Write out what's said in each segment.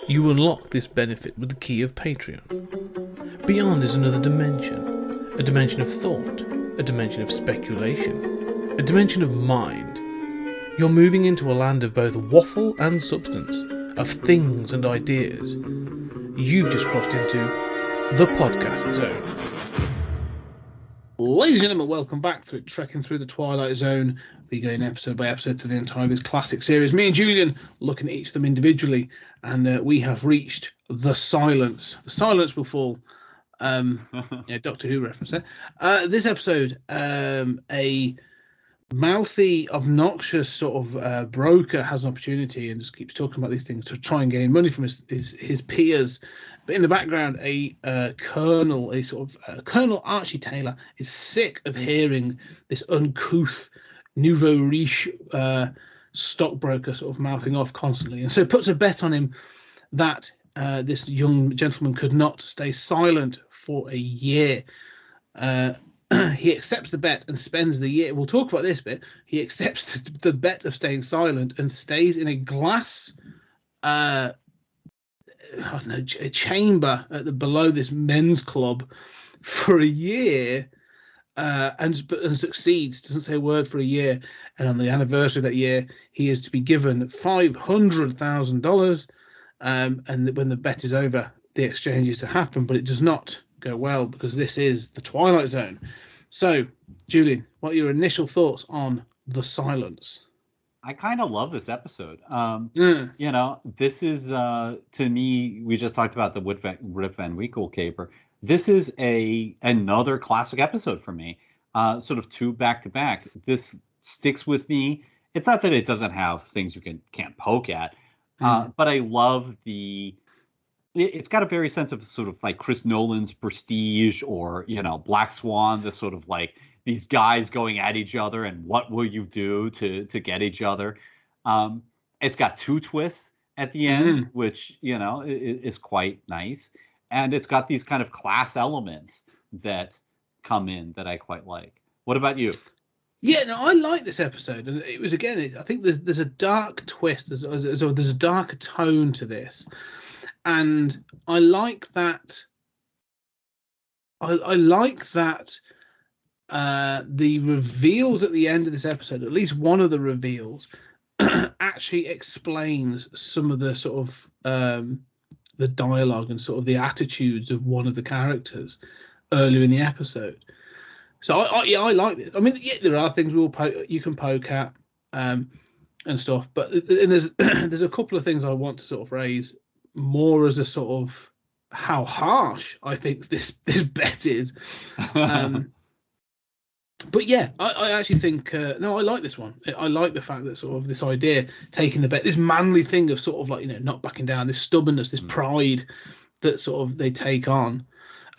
You unlock this benefit with the key of Patreon. Beyond is another dimension. A dimension of thought. A dimension of speculation. A dimension of mind. You're moving into a land of both waffle and substance. Of things and ideas. You've just crossed into the podcast zone. Ladies and gentlemen, welcome back to Trekking Through the Twilight Zone. We're going episode by episode to the entire of this classic series. Me and Julian looking at each of them individually, and we have reached the silence. The silence will fall. Doctor Who reference there. This episode, a mouthy, obnoxious sort of broker has an opportunity and just keeps talking about these things to try and gain money from his peers. But in the background, a colonel, Colonel Archie Taylor, is sick of hearing this uncouth nouveau riche stockbroker sort of mouthing off constantly, and so puts a bet on him that this young gentleman could not stay silent for a year. He accepts the bet and spends the year. We'll talk about this bit. He accepts the bet of staying silent and stays in a glass, a chamber below this men's club for a year, and succeeds. Doesn't say a word for a year. And on the anniversary of that year, he is to be given $500,000. And when the bet is over, the exchange is to happen, but it does not go well because this is the Twilight Zone. So, Julian, what are your initial thoughts on The Silence? I kind of love this episode. You know, this is to me. We just talked about the Rip Van Winkle caper. This is another classic episode for me. Sort of two back to back. This sticks with me. It's not that it doesn't have things you can't poke at, but I love it's got a very sense of sort of like Chris Nolan's Prestige or, Black Swan, the sort of like these guys going at each other and what will you do to get each other. It's got two twists at the end, which, is quite nice. And it's got these kind of class elements that come in that I quite like. What about you? Yeah, no, I like this episode. And it was, again, I think there's a dark twist. There's a darker tone to this. And I like that. I like that the reveals at the end of this episode, at least one of the reveals, actually explains some of the sort of the dialogue and sort of the attitudes of one of the characters earlier in the episode. So I like this. I mean, yeah, there are things you can poke at and stuff, but there's a couple of things I want to sort of raise more as a sort of how harsh I think this bet is. But yeah, I actually think no, I like this one. I like the fact that sort of this idea, taking the bet, this manly thing of sort of like, not backing down, this stubbornness, this pride that sort of they take on,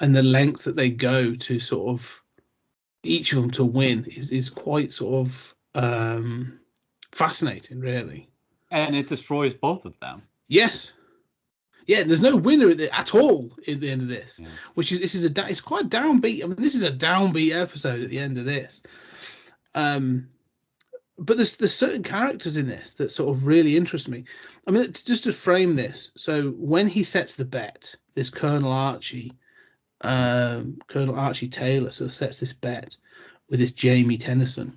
and the lengths that they go to sort of each of them to win is quite sort of fascinating, really. And it destroys both of them. Yes. Yeah, there's no winner at all at the end of this, which is it's quite downbeat. I mean, this is a downbeat episode at the end of this. But there's certain characters in this that sort of really interest me. I mean, just to frame this, so when he sets the bet, this Colonel Archie Taylor sort of sets this bet with this Jamie Tennyson.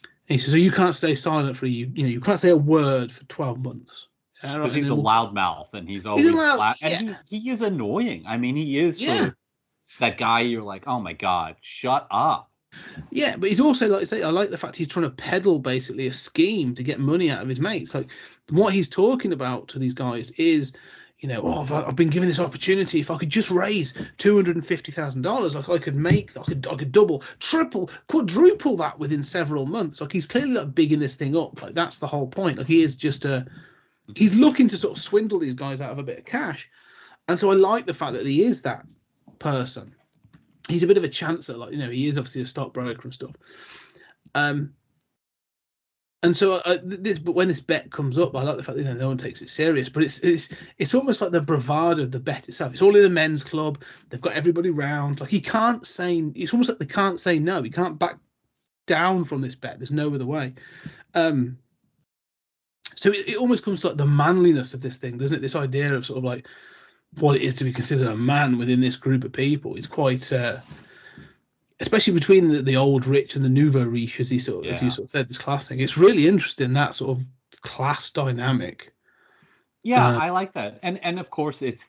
And he says, "So you can't stay silent for you can't say a word for 12 months." Because he's a loudmouth and he's always loud. And he is annoying. I mean, he is sort of that guy you're like, oh my God, shut up. Yeah, but he's also, like I say, I like the fact he's trying to peddle basically a scheme to get money out of his mates. Like what he's talking about to these guys is, I've been given this opportunity. If I could just raise $250,000, like I could double, triple, quadruple that within several months. Like he's clearly like bigging this thing up. Like that's the whole point. Like he is just he's looking to sort of swindle these guys out of a bit of cash. And so I like the fact that he is that person. He's a bit of a chancer, like, he is obviously a stockbroker and stuff. And so but when this bet comes up, I like the fact that no one takes it serious. But it's almost like the bravado of the bet itself. It's all in a men's club. They've got everybody round. Like it's almost like they can't say no. He can't back down from this bet. There's no other way. So it almost comes to like the manliness of this thing, doesn't it? This idea of sort of like what it is to be considered a man within this group of people. It's quite, especially between the old rich and the nouveau riche, as he sort of, if you sort of said, this class thing. It's really interesting, that sort of class dynamic. Yeah, I like that. And of course, it's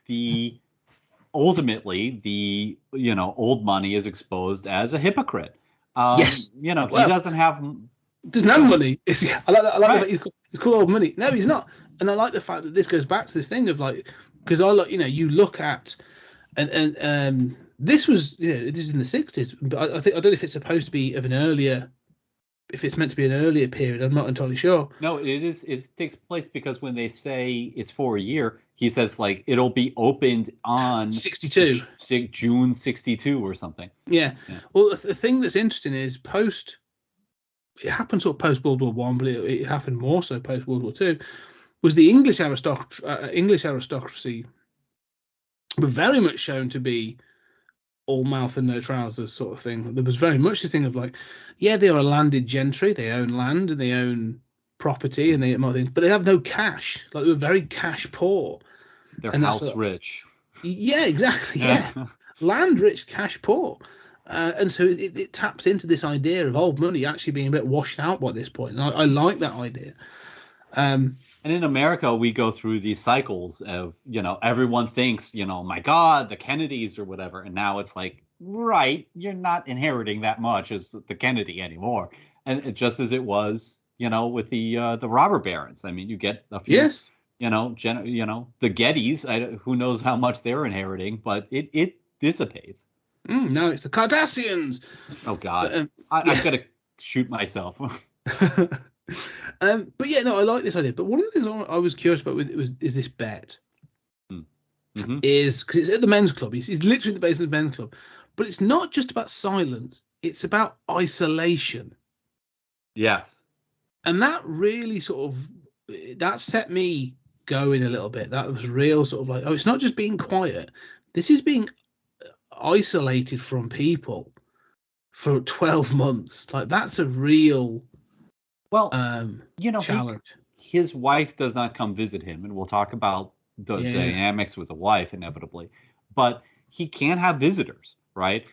ultimately the old money is exposed as a hypocrite. Yes, he doesn't have money. I like that. I like that he's called old money. No, he's not. And I like the fact that this goes back to this thing of like, because I like, you look at and this was, this is in the 60s, but I don't know if it's supposed to be of an earlier, if it's meant to be an earlier period. I'm not entirely sure. No, it is. It takes place because when they say it's for a year, he says like it'll be opened on 62, June 62 or something. Yeah. Well, the thing that's interesting is it happened sort of post World War One, but it happened more so post World War Two. Was the English aristocracy were very much shown to be all mouth and no trousers sort of thing. There was very much this thing of like, yeah, they are a landed gentry, they own land and they own property and they but they have no cash. Like they were very cash poor. They're house rich. Yeah, exactly. Yeah, land rich, cash poor. And so it taps into this idea of old money actually being a bit washed out by this point. And I like that idea. And in America, we go through these cycles of, everyone thinks, my God, the Kennedys or whatever. And now it's like, right, you're not inheriting that much as the Kennedy anymore. And just as it was, with the robber barons. I mean, you get a few, yes, the Gettys, who knows how much they're inheriting, but it dissipates. No, it's the Cardassians. Oh, God. I've got to shoot myself. But yeah, no, I like this idea. But one of the things I was curious about is this bet. Mm-hmm. Is because it's at the men's club. He's literally at the base of the men's club. But it's not just about silence. It's about isolation. Yes. And that really that set me going a little bit. That was real sort of like, it's not just being quiet. This is being isolated from people for 12 months. Like that's a real challenge. His wife does not come visit him, and we'll talk about the dynamics with the wife inevitably, but he can't have visitors, right?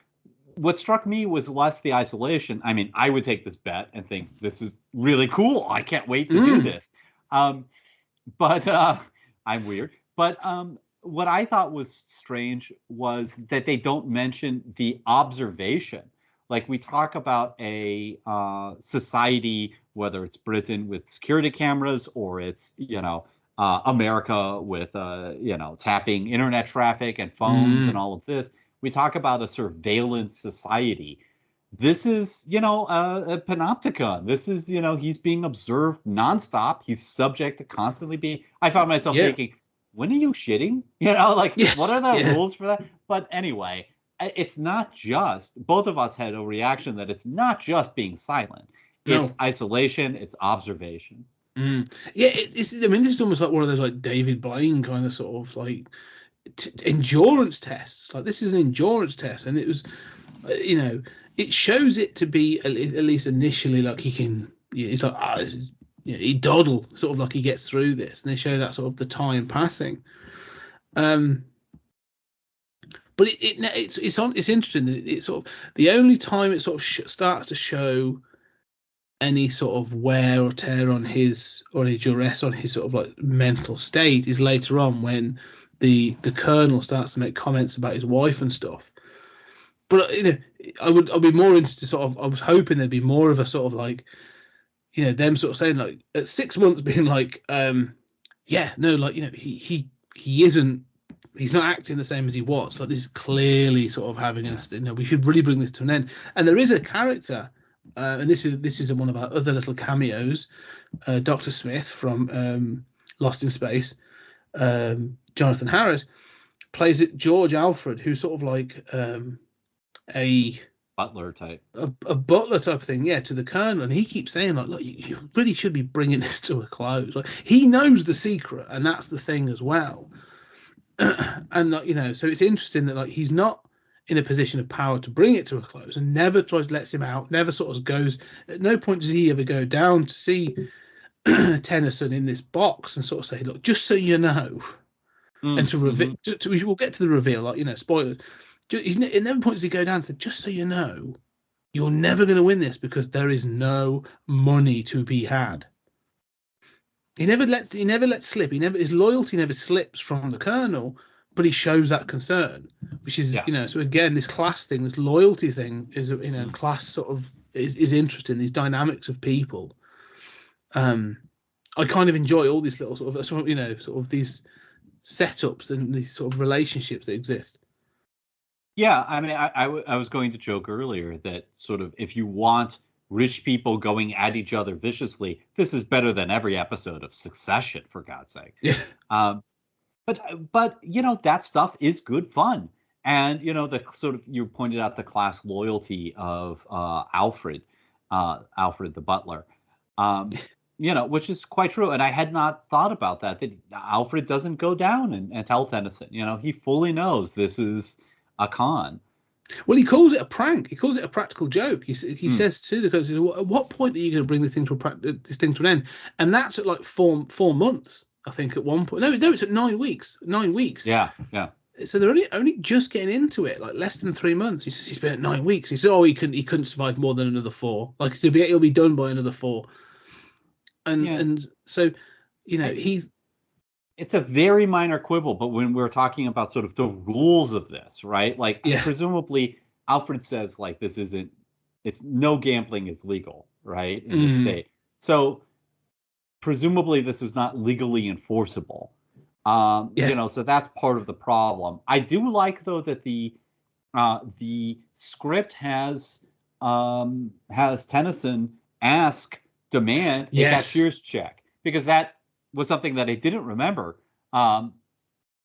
What struck me was less the isolation. I mean, I would take this bet and think this is really cool. I can't wait to do this. But I'm weird. But what I thought was strange was that they don't mention the observation. Like we talk about a society, whether it's Britain with security cameras or it's, America with, tapping internet traffic and phones and all of this. We talk about a surveillance society. This is, a panopticon. This is, he's being observed nonstop. He's subject to constantly being. I found myself thinking, when are you shitting? What are the rules for that? But anyway, it's not just, both of us had a reaction that it's not just being silent. It's isolation, it's observation. Yeah, this is almost like one of those like David Blaine kind of sort of like endurance tests. Like this is an endurance test, and it was, it shows it to be at least initially like he can. It's like he doddle sort of like he gets through this, and they show that sort of the time passing. But it's interesting that it's sort of the only time it sort of starts to show any sort of wear or tear on his, or any duress on his sort of like mental state is later on when the colonel starts to make comments about his wife and stuff. But I'd be more interested I was hoping there'd be more of a sort of like, them sort of saying like at 6 months being like, he isn't. He's not acting the same as he was. Like this is clearly sort of having us. We should really bring this to an end. And there is a character, and this is one of our other little cameos, Dr. Smith from Lost in Space. Jonathan Harris plays it George Alfred, who's sort of like a butler type, a butler type of thing, to the colonel. And he keeps saying like, look, you really should be bringing this to a close. Like he knows the secret, and that's the thing as well. And so it's interesting that like he's not in a position of power to bring it to a close, and never lets him out, never sort of goes. At no point does he ever go down to see Tennyson in this box and sort of say, look, just so you know, and to reveal, we'll get to the reveal, like, spoilers. At no point does he go down to, just so you know, you're never going to win this because there is no money to be had. He never lets slip. His loyalty never slips from the Colonel, but he shows that concern, which is, so again, this class thing, this loyalty thing is, class sort of is interesting, these dynamics of people. I kind of enjoy all these little sort of these setups and these sort of relationships that exist. Yeah, I mean, I was going to joke earlier that sort of if you want rich people going at each other viciously, this is better than every episode of Succession, for God's sake. Yeah. But that stuff is good fun. And, the sort of, you pointed out the class loyalty of Alfred the butler, which is quite true. And I had not thought about that Alfred doesn't go down and tell Tennyson, he fully knows this is a con. Well, he calls it a prank. He calls it a practical joke. He says to the coach, at what point are you going to bring this thing to an end? And that's at like 4 months, I think, at one point. No, it's at 9 weeks. 9 weeks. Yeah. So they're only just getting into it, like less than 3 months. He says he's been at 9 weeks. He says, he couldn't survive more than another 4. Like, he'll be done by another 4. And so, it's a very minor quibble, but when we're talking about sort of the rules of this, right? Like, presumably Alfred says, like, it's no gambling is legal, right? In the state. So presumably this is not legally enforceable. So that's part of the problem. I do like, though, that the script has Tennyson demand a cashier's check, because that was something that I didn't remember, that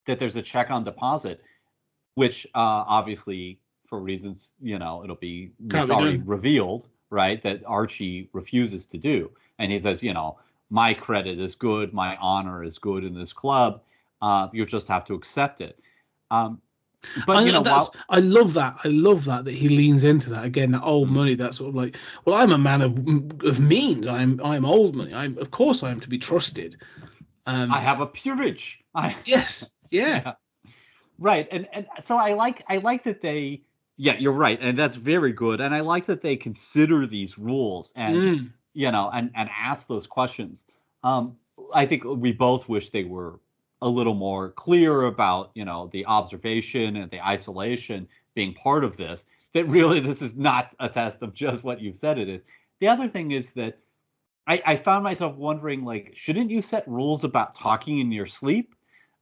there's a check on deposit, which obviously, for reasons, it'll be already revealed, right, that Archie refuses to do. And he says, my credit is good, my honor is good in this club. You'll just have to accept it. But I love that he leans into that again, that old money, that sort of like, well, I'm a man of means. I'm old money. Of course I am to be trusted. I have a peerage. Yes. Yeah. Right. And so I like that they, you're right. And that's very good. And I like that they consider these rules and, and ask those questions. I think we both wish they were a little more clear about, the observation and the isolation being part of this, that really this is not a test of just what you said it is. The other thing is that I found myself wondering, like, shouldn't you set rules about talking in your sleep,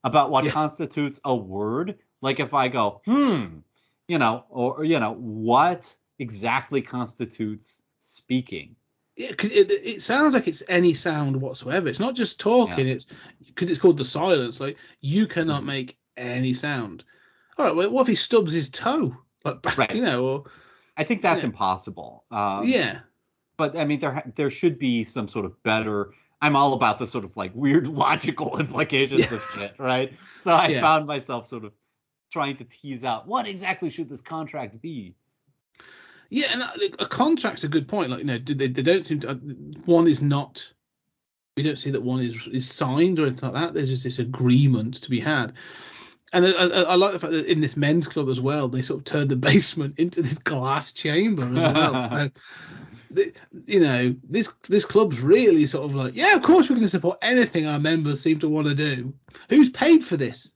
about what constitutes a word? Like, if I go, what exactly constitutes speaking? Yeah, because it sounds like it's any sound whatsoever. It's not just talking. It's because it's called the silence. Like, you cannot make any sound. All right. Well, what if he stubs his toe? Like, right. Or I think that's impossible. But I mean, there should be some sort of better. I'm all about the sort of like weird logical implications of shit, right? So I found myself sort of trying to tease out what exactly should this contract be. Yeah, and a contract's a good point. Like, they don't seem to. One is not. We don't see that one is signed or anything like that. There's just this agreement to be had. And I like the fact that in this men's club as well, they sort of turned the basement into this glass chamber as well. So, this club's really sort of like, of course we're going to support anything our members seem to want to do. Who's paid for this?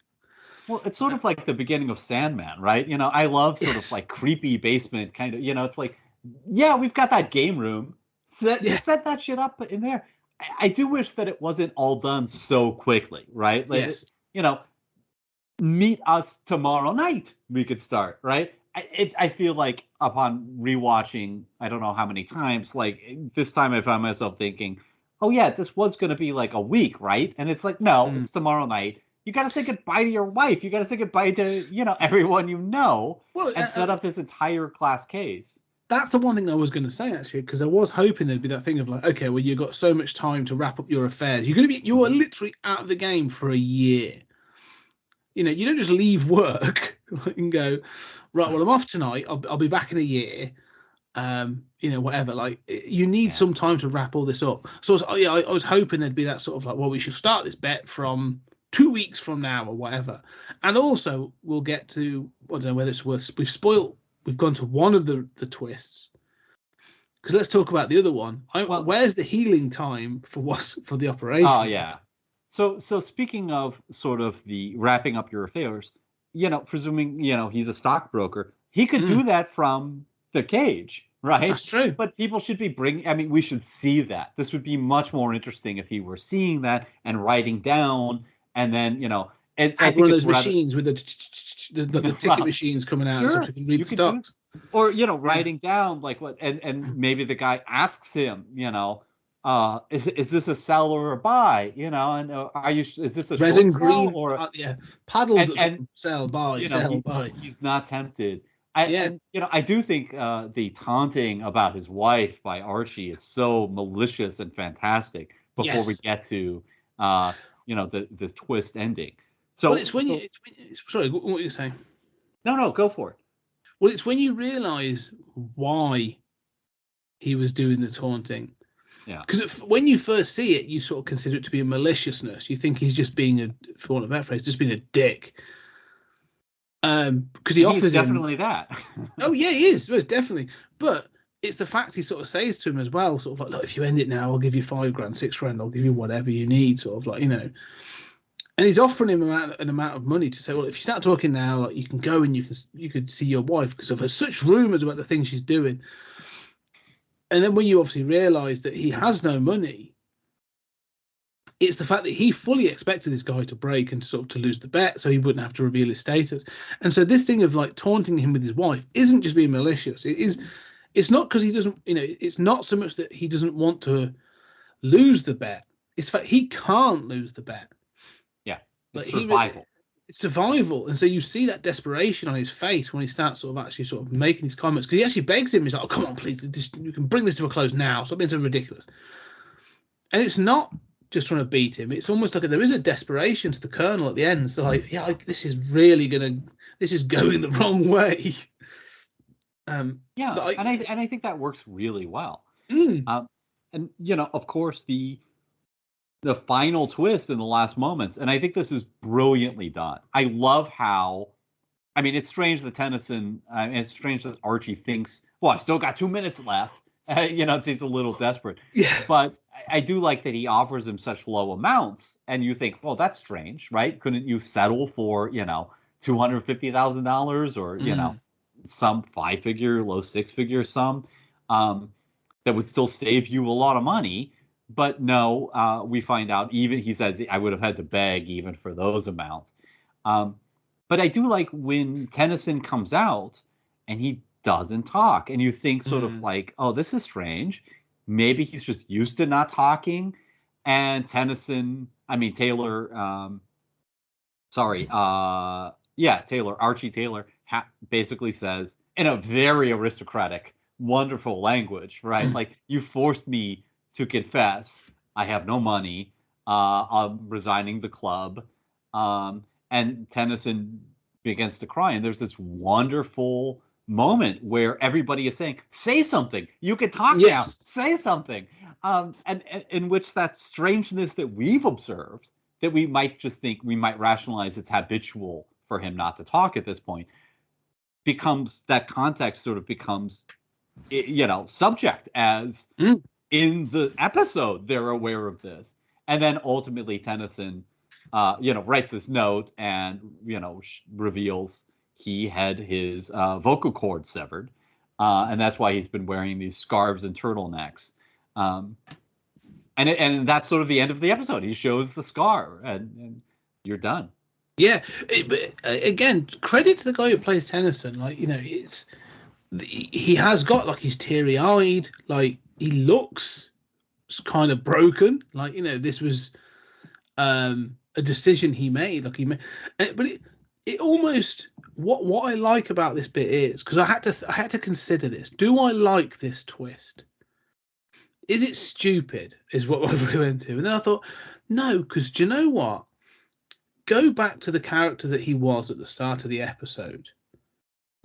Well, it's sort of like the beginning of Sandman, right? I love sort of like creepy basement kind of, it's like, we've got that game room. Set that shit up in there. I do wish that it wasn't all done so quickly, right? Like, meet us tomorrow night, we could start, right? I feel like upon rewatching, I don't know how many times, like this time I found myself thinking, oh yeah, this was going to be like a week, right? And it's like, no, it's tomorrow night. You got to say goodbye to your wife. You got to say goodbye to, everyone and set up this entire class case. That's the one thing I was going to say, actually, because I was hoping there'd be that thing of like, okay, well, you've got so much time to wrap up your affairs. You are literally out of the game for a year. You don't just leave work and go, right, well, I'm off tonight. I'll be back in a year. Whatever. Like, you need some time to wrap all this up. So I was hoping there'd be that sort of like, well, we should start this bet from 2 weeks from now or whatever. And also we'll get to, I don't know whether it's worth, we've gone to one of the twists. Because let's talk about the other one. Where's the healing time for the operation? Oh yeah. So speaking of sort of the wrapping up your affairs, presuming he's a stockbroker, he could do that from the cage, right? That's true. But people should be we should see that. This would be much more interesting if he were seeing that and writing down, and then and I think one of those machines with the ticket machines coming out, so you can read the stocks. Or writing down like what, and maybe the guy asks him, is this a sell or a buy? And is this a red and green or paddles and sell buy buy? He's not tempted. And I do think the taunting about his wife by Archie is so malicious and fantastic before we get to this twist ending. So well, sorry, what were you saying? No, go for it. Well, it's when you realize why he was doing the taunting. Yeah. Because when you first see it, you sort of consider it to be a maliciousness. You think he's just being for want of a better phrase, just being a dick. Because he offers definitely that. Oh yeah, he is. Most definitely. But it's the fact he sort of says to him as well, sort of like, look, if you end it now, I'll give you $5,000, $6,000, I'll give you whatever you need, sort of like, And he's offering him an amount of money to say, well, if you start talking now, like you can go and you could see your wife because I've heard such rumors about the things she's doing. And then when you obviously realise that he has no money, it's the fact that he fully expected this guy to break and sort of to lose the bet so he wouldn't have to reveal his status. And so this thing of like taunting him with his wife isn't just being malicious. It's not because he doesn't, it's not so much that he doesn't want to lose the bet. It's the fact he can't lose the bet. Yeah. It's survival. It's survival. And so you see that desperation on his face when he starts sort of making these comments, because he actually begs him. He's like, oh, come on, please. You can bring this to a close now. Stop being so ridiculous. And it's not just trying to beat him. It's almost like there is a desperation to the Colonel at the end. So like, this is going the wrong way. And I think that works really well. And of course the final twist in the last moments, and I think this is brilliantly done. I love how, it's strange that Tennyson, it's strange that Archie thinks, well, I've still got 2 minutes left. It seems a little desperate. Yeah. But I do like that he offers him such low amounts, and you think, well, that's strange, right? Couldn't you settle for, $250,000 or, some 5-figure, low 6-figure sum that would still save you a lot of money? But no, we find out he says, I would have had to beg even for those amounts. But I do like when Tennyson comes out and he doesn't talk, and you think sort of like, oh, this is strange. Maybe he's just used to not talking. And Archie Taylor basically says in a very aristocratic, wonderful language, right? Like, you forced me to confess. I have no money. I'm resigning the club. And Tennyson begins to cry. And there's this wonderful moment where everybody is saying, say something. You can talk now. Say something. And in which that strangeness that we've observed, that we might just think, we might rationalize it's habitual for him not to talk at this point, becomes, that context sort of becomes, subject as in the episode, they're aware of this. And then ultimately Tennyson, writes this note and, reveals he had his vocal cord severed. And that's why he's been wearing these scarves and turtlenecks. And that's sort of the end of the episode. He shows the scar and you're done. Yeah. But again, credit to the guy who plays Tennyson. Like, he has got, like, he's teary-eyed. Like, he looks kind of broken. Like, this was a decision he made. Like, but it almost, what I like about this bit is, because I had to consider this. Do I like this twist? Is it stupid? Is what I went to, and then I thought, no, because do you know what? go back to the character that he was at the start of the episode.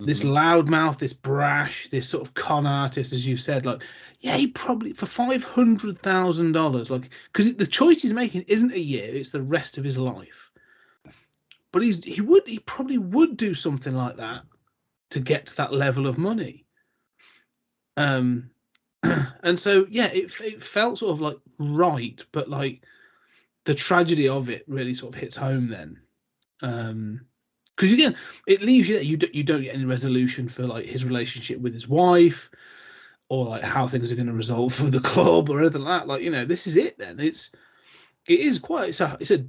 This Mhm. loudmouth, this brash, this sort of con artist, as you said, like, yeah, he probably for $500,000, like, because the choice he's making isn't a year; it's the rest of his life. But he probably would do something like that to get to that level of money. And so yeah, it felt sort of like right, but like the tragedy of it really sort of hits home then. Because again, it leaves you there. You don't get any resolution for like his relationship with his wife, or like how things are going to resolve for the club or anything like that. Like, you know, this is it. Then it is quite it's a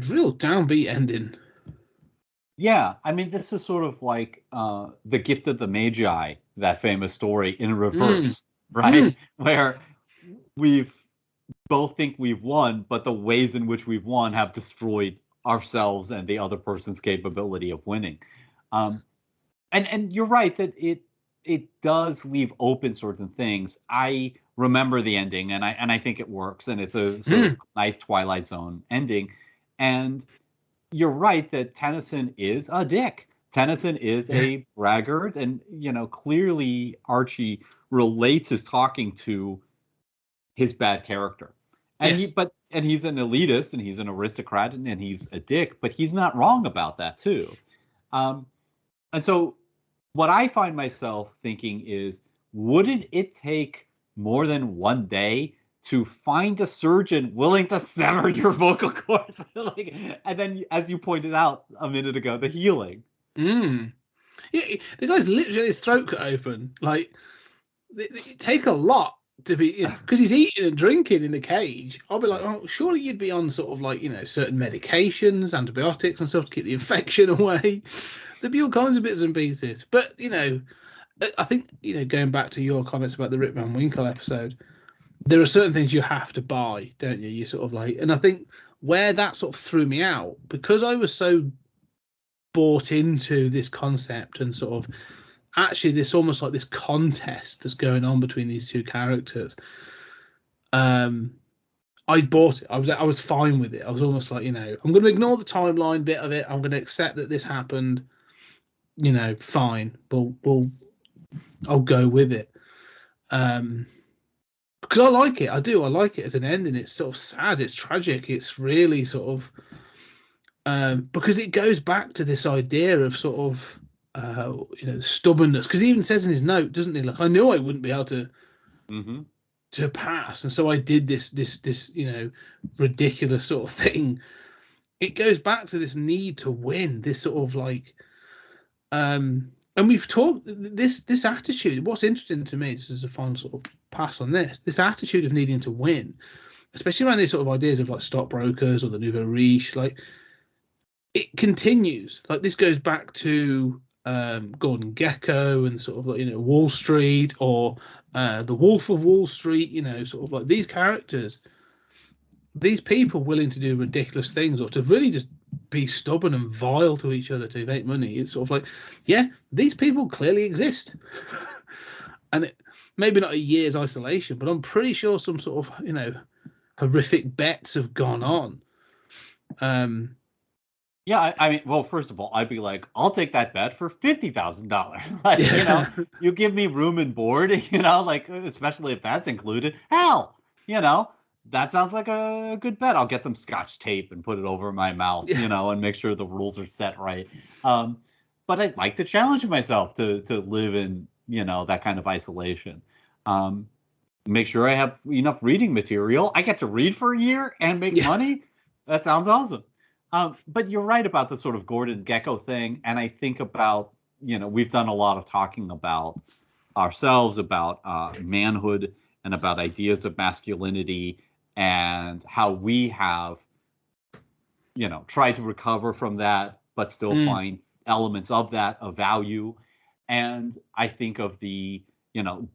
real downbeat ending. Yeah, I mean, this is sort of like the Gift of the Magi, that famous story in reverse, right? Where we've both think we've won, but the ways in which we've won have destroyed ourselves and the other person's capability of winning. And you're right that it does leave open certain things. I remember the ending, and I think it works, and it's a sort of nice Twilight Zone ending. And you're right that Tennyson is a dick. Tennyson is a braggart, and clearly Archie relates his talking to his bad character. And Yes. he's an elitist, and he's an aristocrat, and he's a dick, but he's not wrong about that too. And so what I find myself thinking is, wouldn't it take more than one day to find a surgeon willing to sever your vocal cords? And then, as you pointed out a minute ago, the healing. Yeah, the guy's literally his throat cut open. Like, it take a lot to be, because he's eating and drinking in the cage. I'll be like, oh, surely you'd be on sort of like, certain medications, antibiotics and stuff to keep the infection away. There'd be all kinds of bits and pieces. But, I think, going back to your comments about the Rip Van Winkle episode, there are certain things you have to buy, don't you? You sort of like, and I think where that sort of threw me out, because I was so bought into this concept and sort of actually this almost like this contest that's going on between these two characters. I bought it. I was fine with it. I was almost like, I'm going to ignore the timeline bit of it. I'm going to accept that this happened. Fine. I'll go with it. Because I like it. I do. I like it as an ending. It's sort of sad. It's tragic. It's really sort of because it goes back to this idea of sort of stubbornness. Because he even says in his note, doesn't he? Like, I knew I wouldn't be able to to pass, and so I did this ridiculous sort of thing. It goes back to this need to win. This sort of like and we've talked this attitude. What's interesting to me, just as a final sort of pass on this attitude of needing to win, especially around these sort of ideas of like stockbrokers or the nouveau riche, like it continues. Like this goes back to Gordon Gekko and sort of like Wall Street or the Wolf of Wall Street. Sort of like these characters, these people willing to do ridiculous things or to really just be stubborn and vile to each other to make money. It's sort of like, yeah, these people clearly exist. And maybe not a year's isolation, but I'm pretty sure some sort of, horrific bets have gone on. Yeah, I mean, well, first of all, I'd be like, I'll take that bet for $50,000. Like, you give me room and board, like, especially if that's included. Hell, that sounds like a good bet. I'll get some Scotch tape and put it over my mouth, and make sure the rules are set right. But I'd like to challenge myself to live in, that kind of isolation. Make sure I have enough reading material. I get to read for a year and make money. That sounds awesome. But you're right about the sort of Gordon Gekko thing. And I think about, we've done a lot of talking about ourselves, about manhood and about ideas of masculinity and how we have, tried to recover from that, but still find elements of that of value. And I think of the,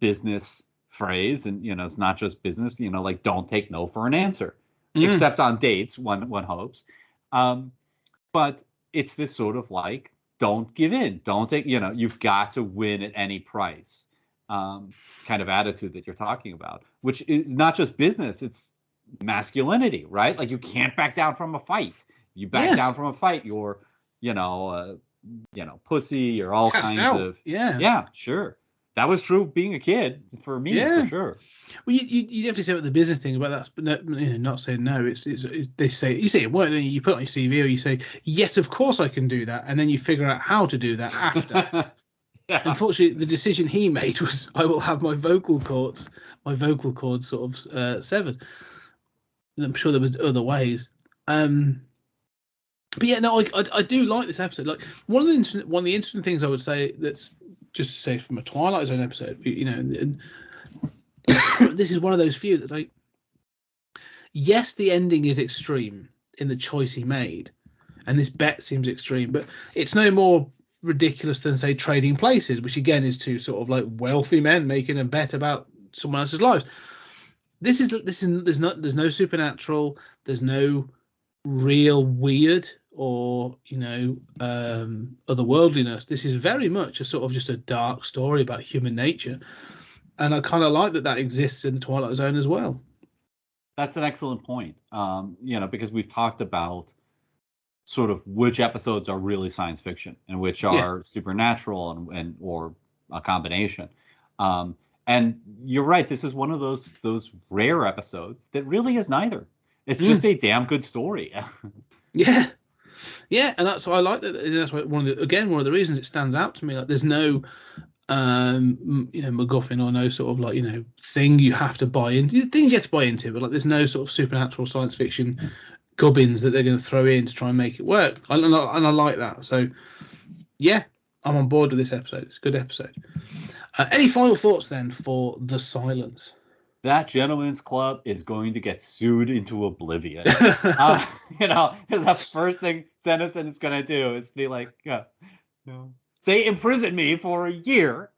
business phrase, and, it's not just business, like don't take no for an answer, except on dates, one hopes. But it's this sort of like, don't give in, don't take, you've got to win at any price kind of attitude that you're talking about, which is not just business, it's masculinity, right? Like you can't back down from a fight. You back down from a fight, you're, pussy. You're all kinds of. Yeah, sure. That was true being a kid for me, for sure. Well, you definitely say about the business thing about that, but not saying no. It's they say you say it won't. You put it on your CV or you say yes, of course I can do that, and then you figure out how to do that after. Unfortunately, the decision he made was I will have my vocal cords sort of severed. And I'm sure there was other ways. But yeah, no, I do like this episode. Like one of the interesting things I would say, that's just to say from a Twilight Zone episode, and this is one of those few that, like, yes, the ending is extreme in the choice he made, and this bet seems extreme, but it's no more ridiculous than, say, Trading Places, which again is two sort of like wealthy men making a bet about someone else's lives. There's no supernatural, there's no real weird or otherworldliness. This is very much a sort of just a dark story about human nature, and I kind of like that exists in the Twilight Zone as well. That's an excellent point. Because we've talked about sort of which episodes are really science fiction and which are supernatural and or a combination. And you're right. This is one of those rare episodes that really is neither. It's just a damn good story. Yeah, and that's why I like that. That's why one of the reasons it stands out to me. Like, there's no, MacGuffin or no sort of like thing you have to buy into. Things you have to buy into, but like there's no sort of supernatural science fiction gubbins that they're going to throw in to try and make it work. And I like that. So yeah, I'm on board with this episode. It's a good episode. Any final thoughts then for The Silence? That gentleman's club is going to get sued into oblivion. The first thing Dennison is going to do is be like, they imprisoned me for a year,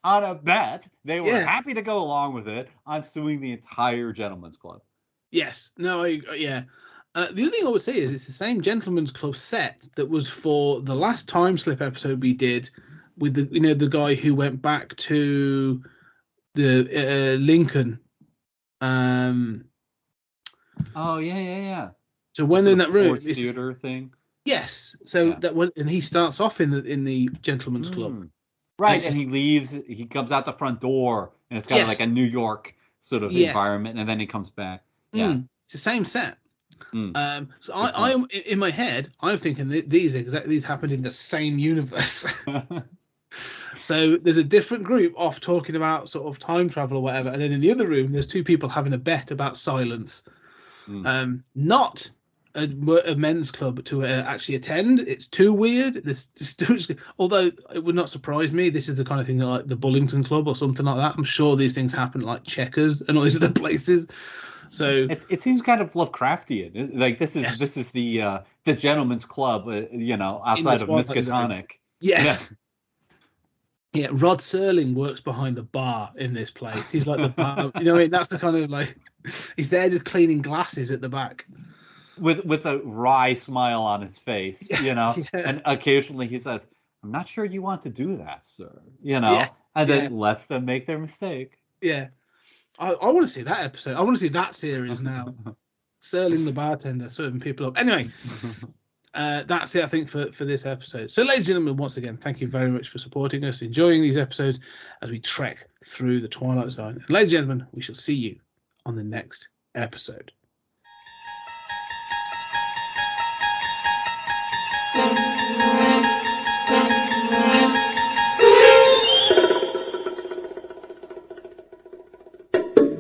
on a bet. They were happy to go along with it. I'm suing the entire gentleman's club. Yes. No, the other thing I would say is it's the same gentleman's club set that was for the last time slip episode we did with the guy who went back to the Lincoln. Oh yeah. So when they're in that room, theater thing. Yes. So that one, and he starts off in the gentleman's club. Right, and he leaves. He comes out the front door, and it's kind of like a New York sort of environment, and then he comes back. Yeah, it's the same set. So I am in my head. I'm thinking these happened in the same universe. So there's a different group off talking about sort of time travel or whatever, and then in the other room there's two people having a bet about silence. Not a men's club to actually attend. It's too weird. Although it would not surprise me, this is the kind of thing that, like the Bullington Club or something like that. I'm sure these things happen like Checkers and all these other places. So it seems kind of Lovecraftian. Like this is the gentleman's club, outside of Miskatonic. Yes. Yeah, Rod Serling works behind the bar in this place. He's like the bar, that's the kind of like he's there just cleaning glasses at the back. With a wry smile on his face, and occasionally he says, "I'm not sure you want to do that, sir," and then lets them make their mistake. Yeah. I want to see that episode. I want to see that series now. Serling the bartender serving people up. Anyway, that's it, I think, for this episode. So, ladies and gentlemen, once again, thank you very much for supporting us, enjoying these episodes as we trek through the Twilight Zone. And ladies and gentlemen, we shall see you on the next episode.